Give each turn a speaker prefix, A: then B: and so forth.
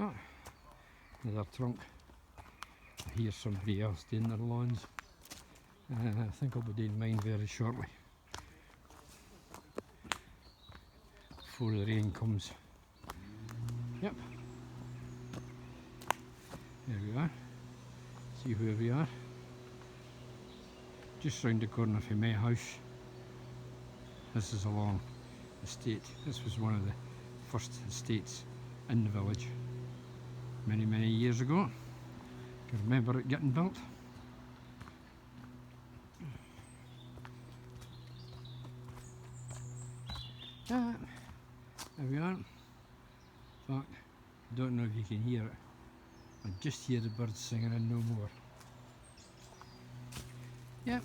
A: Oh, another trunk. I hear somebody else doing their lawns. I think I'll be doing mine very shortly, before the rain comes. Yep. There we are. See where we are. Just round the corner from my house. This is a long estate. This was one of the first estates in the village many, many years ago. I can remember it getting built. There we are. In fact, I don't know if you can hear it. I just hear the birds singing and no more. Yep.